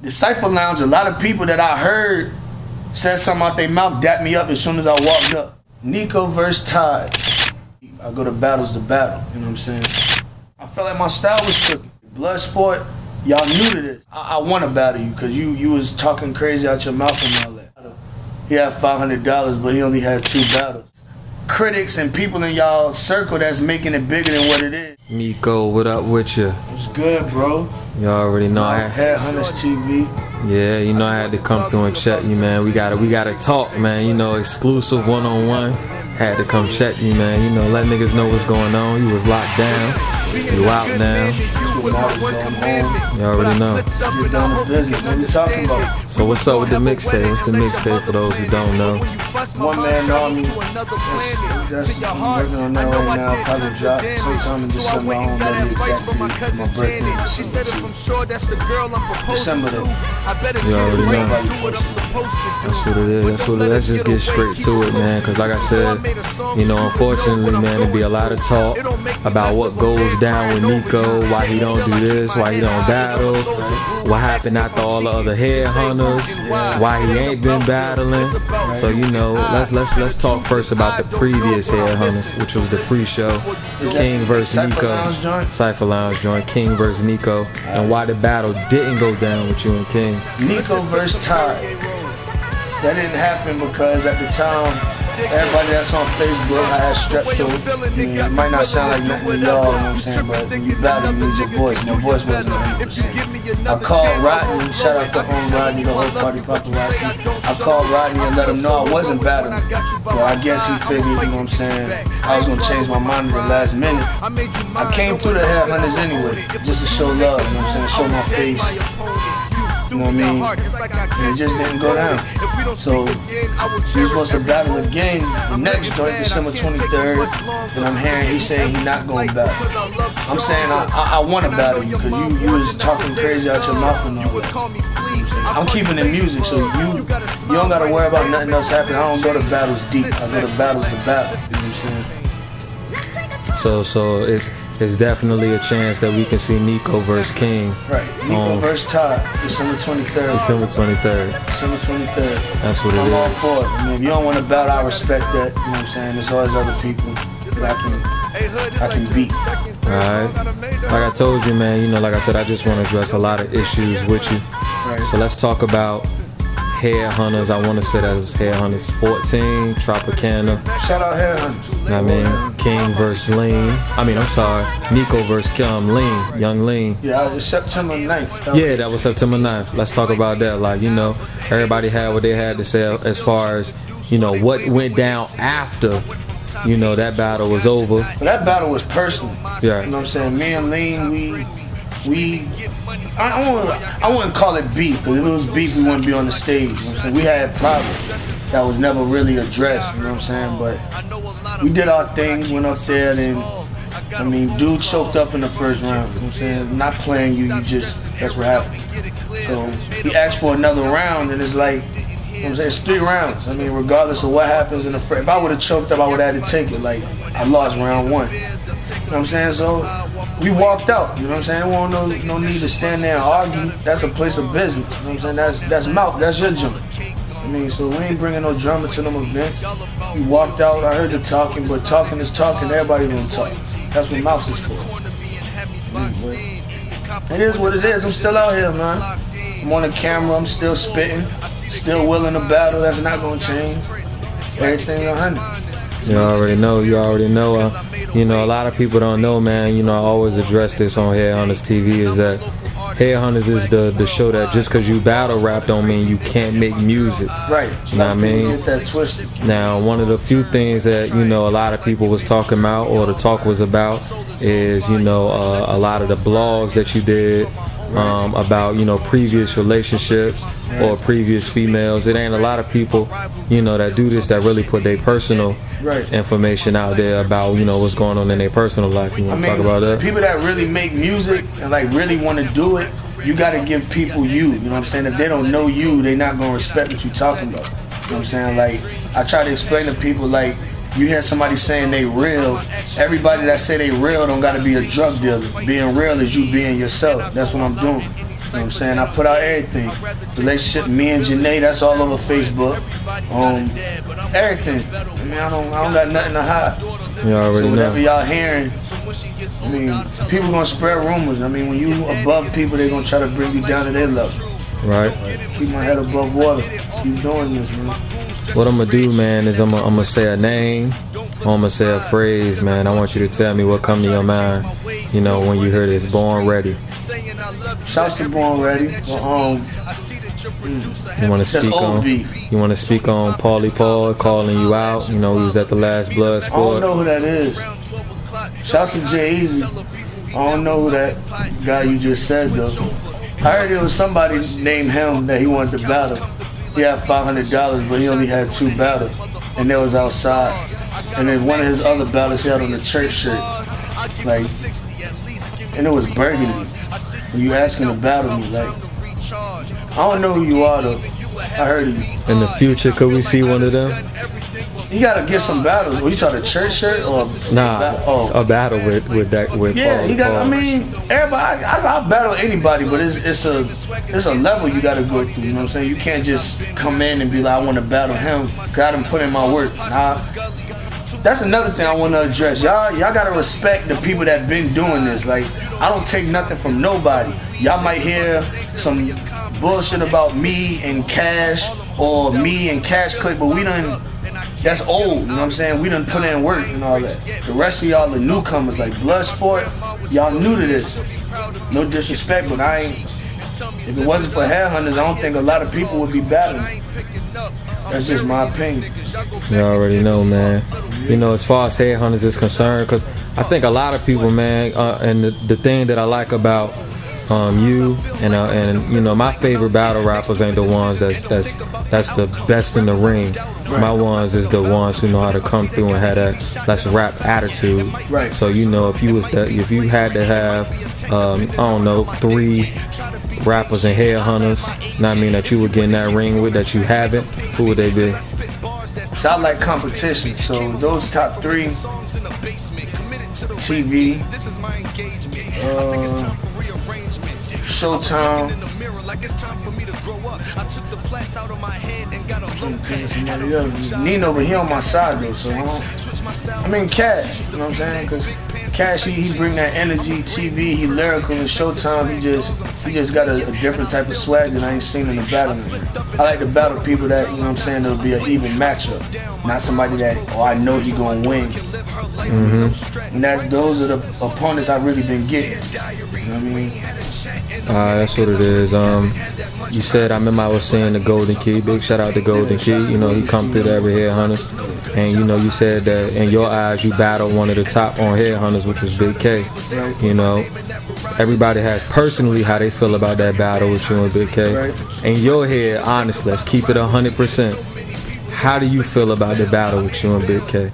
The Cypher Lounge, a lot of people that I heard said something out their mouth, dapped me up as soon as I walked up. Nico versus Todd. I go to battles to battle, you know what I'm saying? I felt like my style was cooking. Bloodsport, y'all new to this. I want to battle you because you was talking crazy out your mouth and all that. He had $500, but he only had 2 battles. Critics and people in y'all circle that's making it bigger than what it is. Nico, what up with you? What's good, bro? You already know I had Hunters TV. Yeah, you know I had to come through and check you, man. We gotta talk, man. You know, exclusive one-on-one. Had to come check you, man. You know, let niggas know what's going on. You was locked down. You out now. You already know. Get down to business. What you talking about? So what's up with the mixtape? What's the mixtape for those who don't know? One Man Army. That's working on that right now. Probably drop sometime in December. I don't know exactly my birthday. December though. You already know. That's what it is. That's what it is. Let's just get straight to it, man. Cause like I said, you know, unfortunately, man, there be a lot of talk about what goes down with Nico, why he don't do this, why he don't battle, what happened after all the other headhunters, why he ain't been battling. So you know, let's talk first about the previous headhunters, which was the pre-show, King versus Nico, Cypher Lounge joint, King versus Nico, and why the battle didn't go down with you and King. Nico versus Todd. That didn't happen because at the time, everybody that's on Facebook, I had strep throat. I mean, it might not sound like nothing to y'all, you know what I'm saying, but when you battle, you need your voice. My voice wasn't 100%. I called Rodney, shout out to home Rodney, the whole party paparazzi. I called Rodney and let him know I wasn't battling. But I guess he figured, you know what I'm saying, I was going to change my mind at the last minute. I came through the headhunters anyway, just to show love, you know what I'm saying, show my face. You know what I mean? And it just didn't go down. So we were supposed to battle again the next joint, December 23rd. And I'm hearing he saying he's not going to battle. I'm saying I want to battle you because you was talking crazy out your mouth and all that. I'm keeping the music, so you don't got to worry about nothing else happening. I don't go to battles deep. I go to battles to battle. You know what I'm saying? So it's definitely a chance that we can see Nico versus King. Right, Nico versus Todd, December 23rd. December 23rd. December 23rd. That's what it is. I'm all for it. I mean, if you don't want to battle, I respect that. You know what I'm saying? There's always other people that I can beat. Alright. Like I told you, man, you know, like I said, I just want to address a lot of issues with you. Right. So let's talk about Headhunters. I want to say that it was Headhunters 14, Tropicana. Shout out Headhunters. I mean, King versus Lean. I'm sorry, Nico versus Lean, Young Lean. Yeah, it was September 9th. Yeah, that was September 9th. Let's talk about that. Like, you know, everybody had what they had to say as far as, you know, what went down after, you know, that battle was over. Well, that battle was personal. Yeah. You know what I'm saying? Me and Lean, I wouldn't call it beef, because if it was beef, we wouldn't be on the stage. You know what I'm saying? We had problems that was never really addressed, you know what I'm saying? But we did our thing, went up there, and I mean, dude choked up in the first round. You know what I'm saying? Not playing you just, that's what happened. So he asked for another round, and it's like, you know what I'm saying, it's 3 rounds. I mean, regardless of what happens in the first, if I would have choked up, I would have had to take it. Like, I lost round 1. You know what I'm saying? So we walked out, you know what I'm saying? There wasn't no need to stand there and argue. That's a place of business, you know what I'm saying? That's mouth, that's your joint. I mean, so we ain't bringing no drama to them events. We walked out, I heard the talking, but talking is talking, everybody gonna talk. That's what mouth is for. It is what it is, I'm still out here, man. I'm on the camera, I'm still spitting, still willing to battle, that's not gonna change. Everything 100. You already know. You know, a lot of people don't know, man. You know, I always address this on Headhunters TV, is that Headhunters is the show that just because you battle rap don't mean you can't make music. Right. You know what I mean? Get that twisted. Now, one of the few things that, you know, a lot of people was talking about, or the talk was about, is, you know, a lot of the blogs that you did about, you know, previous relationships or previous females. It ain't a lot of people, you know, that do this, that really put their personal information out there about, you know, what's going on in their personal life. You want to talk about that? People that really make music and like really want to do it, you got to give people you know what I'm saying? If they don't know you, they not going to respect what you're talking about. You know what I'm saying? Like, I try to explain to people, like, you hear somebody saying they real, everybody that say they real don't got to be a drug dealer. Being real is you being yourself. That's what I'm doing. what I'm saying? I put out everything. Relationship, me and Janae, that's all over Facebook. Everything. I mean, I don't got nothing to hide. You already so whatever know. y'all hearing, I mean, people gonna spread rumors. I mean, when you above people, they gonna try to bring you down to their level. Right. Keep my head above water. Keep doing this, man. What I'm gonna do, man, is I'm gonna say a name, or I'm gonna say a phrase, man. I want you to tell me what comes to your mind, you know, when you hear this. Born Ready. Shouts to Born Ready. You want to speak on? You want to speak on Paulie Paul calling you out? You know, he was at the last Blood Sport. I don't know who that is. Shouts to Jay-Z. I don't know who that guy you just said though. I heard it was somebody named him that he wanted to battle. He had $500, but he only had 2 battles, and they was outside. And then one of his other battles, he had on the church shirt, like, and it was burgundy. When you asking to battle me, like, I don't know who you are though. I heard of you. In the future, could we see one of them? You gotta get some battles. Were you talking a church shirt or a battle with yeah, Paul, you got. I mean, everybody. I'll battle anybody, but it's a level you gotta go through. You know what I'm saying? You can't just come in and be like, I want to battle him. Got him put in my work. That's another thing I want to address. Y'all gotta respect the people that been doing this. Like, I don't take nothing from nobody. Y'all might hear some bullshit about me and Cash or me and Cash Click, but we done. That's old, you know what I'm saying? We done put in work and all that. The rest of y'all are newcomers, like Blood Sport. Y'all new to this. No disrespect, but I ain't. If it wasn't for Headhunters, I don't think a lot of people would be battling. That's just my opinion. You already know, man. You know, as far as Headhunters is concerned, because I think a lot of people, man, and the thing that I like about you and you know, my favorite battle rappers ain't the ones that's the best in the ring. Right. My ones is the ones who know how to come through and have that let's rap attitude. Right. So you know, if you had to have I don't know, 3 rappers and Headhunters, I mean, that you would get in that ring with that you haven't, who would they be? So I like competition. So those top 3, TV, Showtime, Nino, but he on my side though, so I mean Cash, you know what I'm saying? Because Cash, he bring that energy. TV, he lyrical. In Showtime, he just got a different type of swag that I ain't seen in the battle. I like to battle people that, you know what I'm saying, it'll be an even matchup, not somebody that, oh, I know he gonna win. And those are the opponents I really been getting. You know what I mean? That's what it is. You said, I remember I was saying the Golden Key. Big shout out to Golden Key. You know, he come through to every Headhunters. And you know, you said that in your eyes you battled one of the top on Headhunters, which was Big K. You know, everybody has personally how they feel about that battle with you and Big K. In your head, honestly, let's keep it 100%. How do you feel about the battle with you and Big K?